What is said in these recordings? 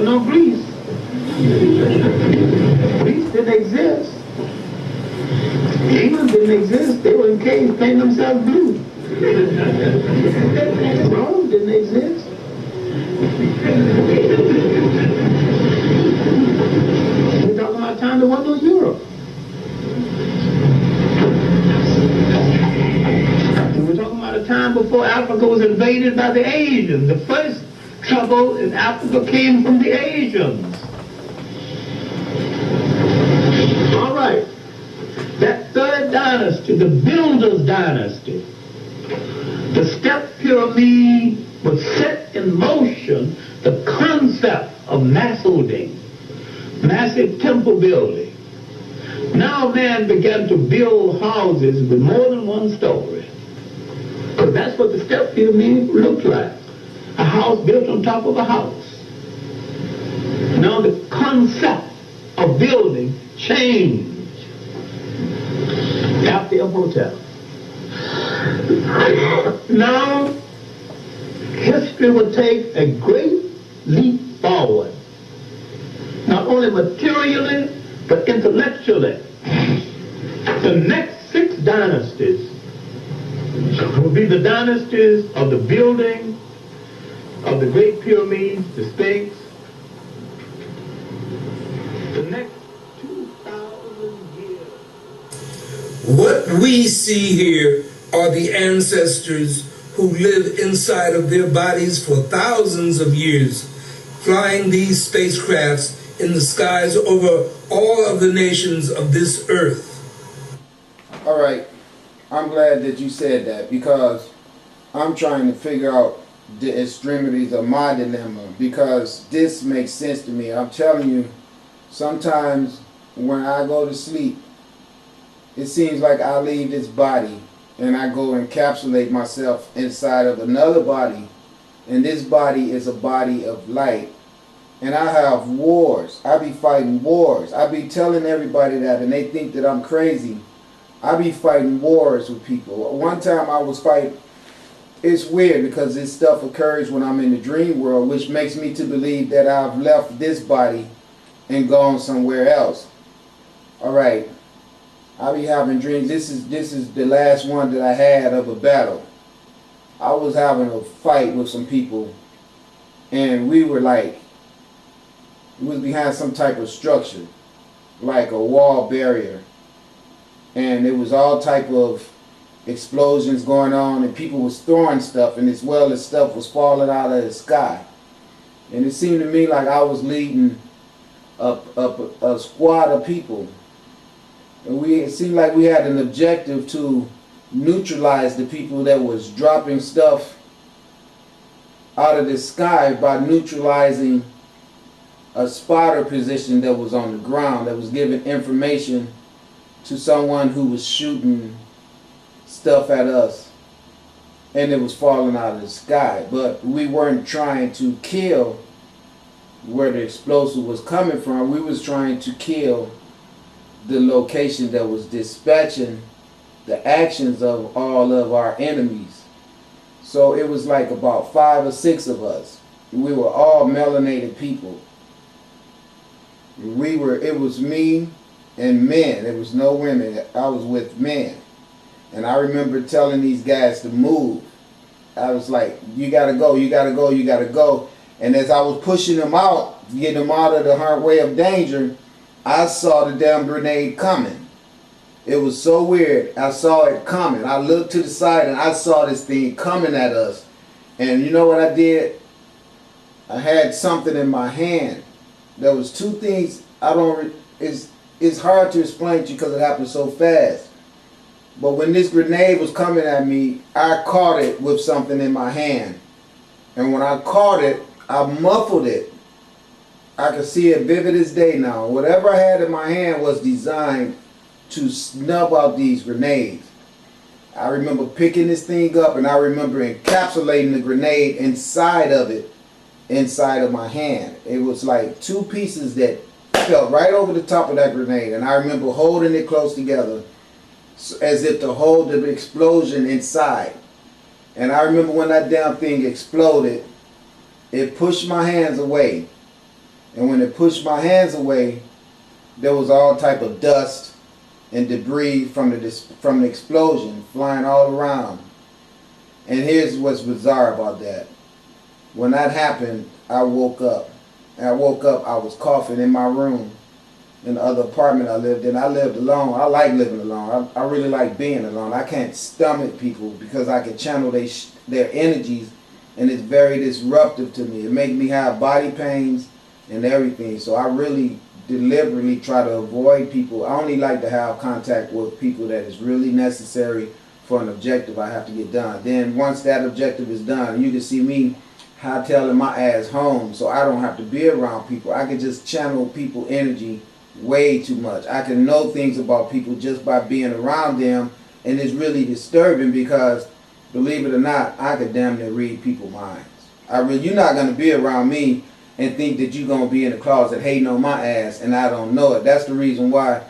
no Greece. Greece didn't exist. England didn't exist. They were in caves painting themselves blue. Rome didn't exist. We're talking about time there wasn't no Europe. And we're talking about a time before Africa was invaded by the Asians. The first trouble in Africa came from the Asians. All right. That third dynasty, the Builders dynasty, the step pyramid was set in motion the concept of mass building, massive temple building. Now man began to build houses with more than one story. Because that's what the step pyramid looked like. A house built on top of a house. Now the concept of building changed after Imhotep. Now, history will take a great leap forward, not only materially, but intellectually. The next 6 dynasties will be the dynasties of the building of the Great Pyramids, the Sphinx. The next 2,000 years. What we see here are the ancestors who live inside of their bodies for thousands of years, flying these spacecrafts in the skies over all of the nations of this earth. All right, I'm glad that you said that, because I'm trying to figure out the extremities of my dilemma, because this makes sense to me. I'm telling you, sometimes when I go to sleep, it seems like I leave this body and I go encapsulate myself inside of another body, and this body is a body of light. And I have wars. I be fighting wars. I be telling everybody that, and they think that I'm crazy. I be fighting wars with people. One time I was fighting. It's weird because this stuff occurs when I'm in the dream world, which makes me to believe that I've left this body and gone somewhere else. All right. I be having dreams. This is the last one that I had of a battle. I was having a fight with some people, and we were like, we was behind some type of structure, like a wall barrier, and there was all type of explosions going on, and people was throwing stuff, and as well as stuff was falling out of the sky. And it seemed to me like I was leading a squad of people. And it seemed like we had an objective to neutralize the people that was dropping stuff out of the sky by neutralizing a spotter position that was on the ground, that was giving information to someone who was shooting stuff at us, and it was falling out of the sky. But we weren't trying to kill where the explosive was coming from. We was trying to kill the location that was dispatching the actions of all of our enemies. So it was like about 5 or 6 of us. We were all melanated people. It was me and men. There was no women. I was with men. And I remember telling these guys to move. I was like, you gotta go, you gotta go, you gotta go. And as I was pushing them out, getting them out of the hard way of danger, I saw the damn grenade coming. It was so weird. I saw it coming. I looked to the side and I saw this thing coming at us. And you know what I did? I had something in my hand. There was 2 things it's hard to explain to you because it happened so fast. But when this grenade was coming at me, I caught it with something in my hand. And when I caught it, I muffled it. I can see it vivid as day now. Whatever I had in my hand was designed to snub out these grenades. I remember picking this thing up, and I remember encapsulating the grenade inside of it, inside of my hand. It was like 2 pieces that fell right over the top of that grenade, and I remember holding it close together as if to hold the explosion inside. And I remember when that damn thing exploded, it pushed my hands away. And when it pushed my hands away, there was all type of dust and debris from the explosion flying all around. And here's what's bizarre about that. When that happened, I woke up. And I woke up, I was coughing in my room in the other apartment I lived in. I lived alone. I like living alone. I really like being alone. I can't stomach people because I can channel their energies, and it's very disruptive to me. It makes me have body pains and everything. So I really deliberately try to avoid people. I only like to have contact with people that is really necessary for an objective I have to get done. Then once that objective is done, you can see me hightailing my ass home, so I don't have to be around people. I can just channel people energy way too much. I can know things about people just by being around them, and it's really disturbing because, believe it or not, I could damn near read people's minds. You're not going to be around me and think that you're going to be in the closet hating on my ass and I don't know it. That's the reason why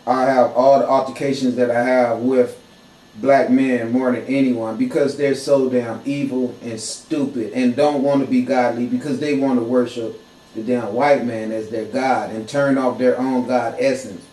I have all the altercations that I have with black men more than anyone, because they're so damn evil and stupid and don't want to be godly because they want to worship the damn white man as their God and turn off their own God essence.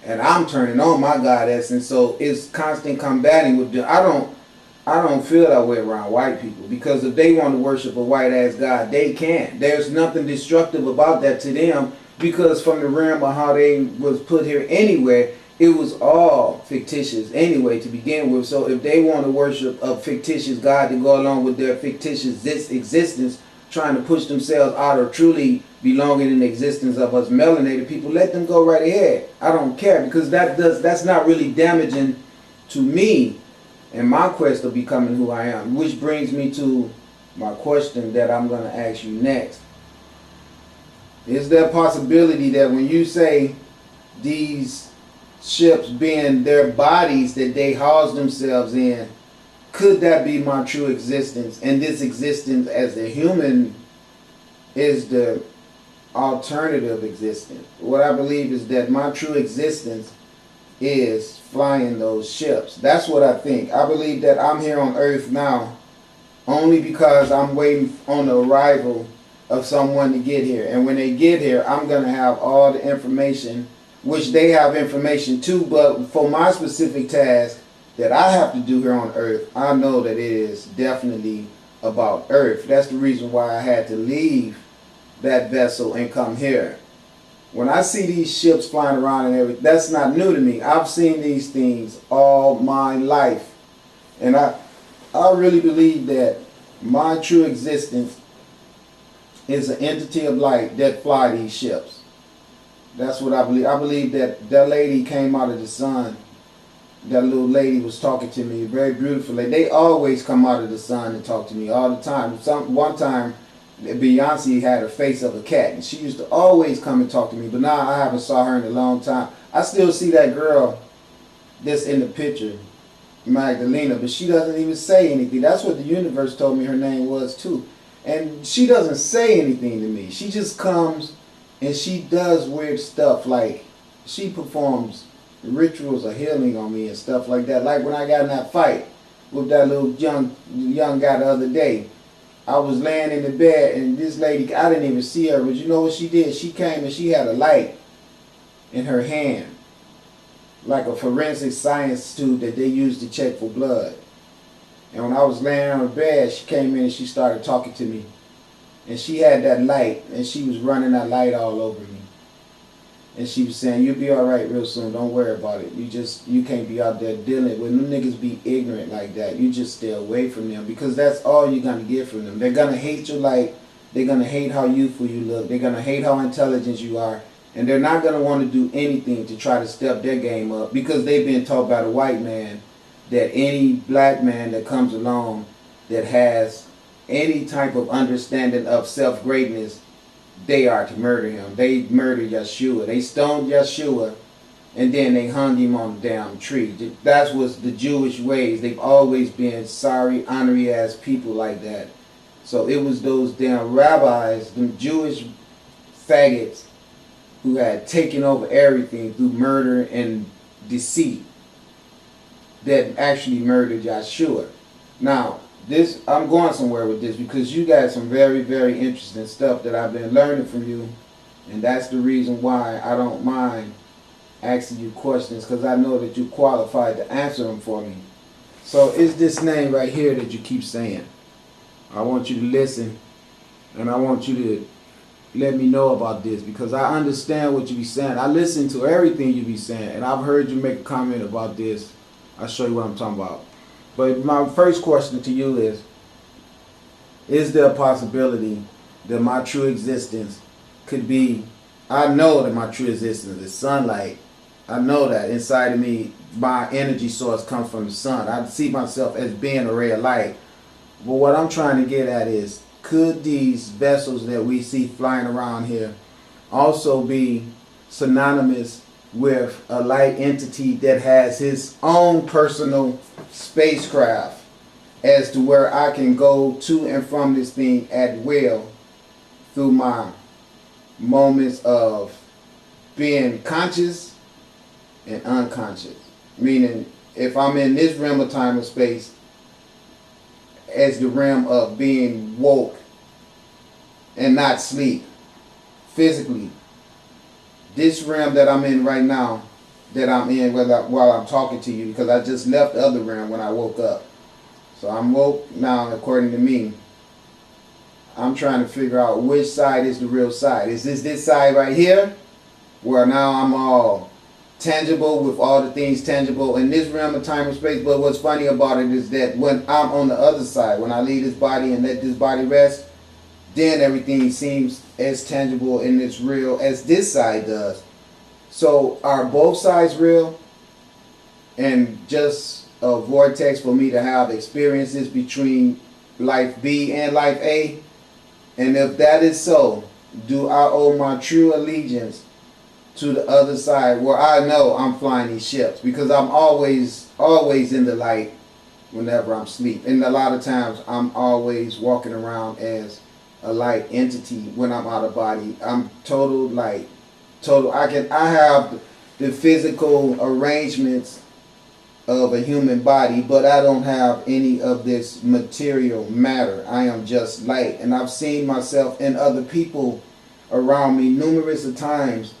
And I'm turning on my God essence, so it's constant combating with them. I don't feel that way around white people, because if they want to worship a white ass God, they can. There's nothing destructive about that to them, because from the realm of how they was put here anyway, it was all fictitious anyway to begin with. So if they want to worship a fictitious God to go along with their fictitious existence, trying to push themselves out of truly belonging in the existence of us melanated people, let them go right ahead. I don't care, because that's not really damaging to me in my quest of becoming who I am. Which brings me to my question that I'm going to ask you next. Is there a possibility that when you say these ships being their bodies that they house themselves in, could that be my true existence? And this existence as a human is the alternative existence. What I believe is that my true existence is flying those ships. That's what I think. I believe that I'm here on Earth now only because I'm waiting on the arrival of someone to get here. And when they get here, I'm going to have all the information, which they have information too, but for my specific task that I have to do here on Earth, I know that it is definitely about Earth. That's the reason why I had to leave that vessel and come here. When I see these ships flying around and everything, that's not new to me. I've seen these things all my life. And I really believe that my true existence is an entity of light that fly these ships. That's what I believe. I believe that that lady came out of the sun. That little lady was talking to me, very beautiful lady. They always come out of the sun and talk to me all the time. One time, Beyonce had a face of a cat, and she used to always come and talk to me. But now I haven't saw her in a long time. I still see that girl that's in the picture, Magdalena, but she doesn't even say anything. That's what the universe told me her name was too. And she doesn't say anything to me. She just comes and she does weird stuff, like she performs rituals of healing on me and stuff like that. Like when I got in that fight with that little young guy the other day, I was laying in the bed and this lady, I didn't even see her, but you know what she did? She came and she had a light in her hand, like a forensic science tube that they use to check for blood. And when I was laying on the bed, she came in and she started talking to me. And she had that light, and she was running that light all over me. And she was saying, you'll be all right real soon. Don't worry about it. You can't be out there dealing. When them niggas be ignorant like that, you just stay away from them, because that's all you're going to get from them. They're going to hate your light. They're going to hate how youthful you look. They're going to hate how intelligent you are. And they're not going to want to do anything to try to step their game up, because they've been taught by the white man that any black man that comes along that has any type of understanding of self-greatness, they are to murder him. They murdered Yeshua. They stoned Yeshua, and then they hung him on the damn tree. That was the Jewish ways. They've always been sorry, honorary ass people like that. So it was those damn rabbis, them Jewish faggots, who had taken over everything through murder and deceit, that actually murdered Yeshua. Now, I'm going somewhere with this, because you got some very, very interesting stuff that I've been learning from you And that's the reason why I don't mind asking you questions, because I know that you're qualified to answer them for me. So it's this name right here that you keep saying. I want you to listen, and I want you to let me know about this, because I understand what you be saying. I listen to everything you be saying, and I've heard you make a comment about this. I'll show you what I'm talking about. But my first question to you is there a possibility that my true existence could be, I know that my true existence is sunlight. I know that inside of me, my energy source comes from the sun. I see myself as being a ray of light. But what I'm trying to get at is, could these vessels that we see flying around here also be synonymous with a light entity that has his own personal spacecraft, as to where I can go to and from this thing at will through my moments of being conscious and unconscious? Meaning, if I'm in this realm of time and space as the realm of being woke and not sleep physically, this realm that I'm in right now, that I'm in while I'm talking to you, because I just left the other realm when I woke up. So I'm woke now, according to me. I'm trying to figure out which side is the real side. Is this side right here, where now I'm all tangible with all the things tangible in this realm of time and space? But what's funny about it is that when I'm on the other side, when I leave this body and let this body rest, then everything seems as tangible and as real as this side does. So are both sides real, and just a vortex for me to have experiences between life B and life A? And if that is so, do I owe my true allegiance to the other side, where I know I'm flying these ships? Because I'm always in the light whenever I'm asleep. And a lot of times I'm always walking around as a light entity when I'm out of body. I'm total light. I have the physical arrangements of a human body, but I don't have any of this material matter. I am just light. And I've seen myself and other people around me numerous of times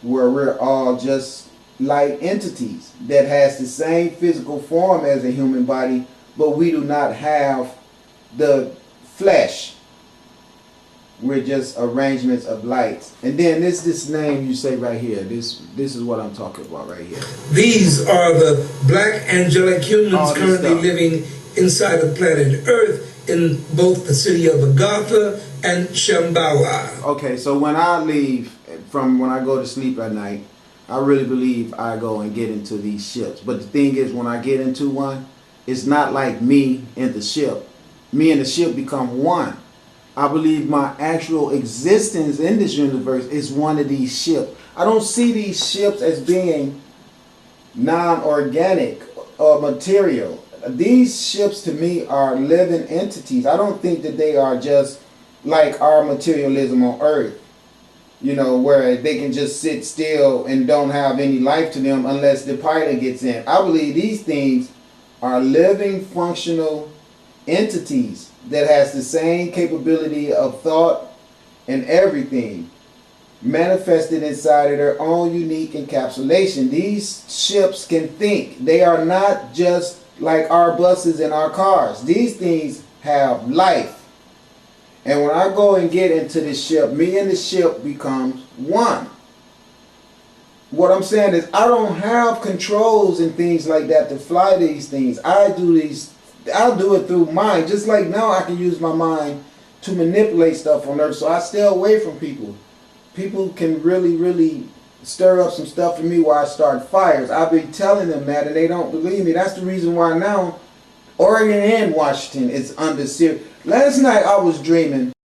where we're all just light entities that has the same physical form as a human body, but we do not have the flesh. We're just arrangements of lights. And then this name you say right here, this is what I'm talking about right here. These are the black angelic humans currently living inside of planet Earth in both the city of Agartha and Shambhala. Okay, so when I leave, when I go to sleep at night, I really believe I go and get into these ships. But the thing is, when I get into one, it's not like me and the ship. Me and the ship become one. I believe my actual existence in this universe is one of these ships. I don't see these ships as being non-organic or material. These ships to me are living entities. I don't think that they are just like our materialism on Earth, you know, where they can just sit still and don't have any life to them unless the pilot gets in. I believe these things are living, functional entities that has the same capability of thought and everything manifested inside of their own unique encapsulation. These ships can think. They are not just like our buses and our cars. These things have life. And when I go and get into this ship, me and the ship becomes one. What I'm saying is, I don't have controls and things like that to fly these things. I'll do it through mind. Just like now I can use my mind to manipulate stuff on Earth. So I stay away from people. People can really, really stir up some stuff for me where I start fires. I've been telling them that and they don't believe me. That's the reason why now Oregon and Washington is under serious. Last night I was dreaming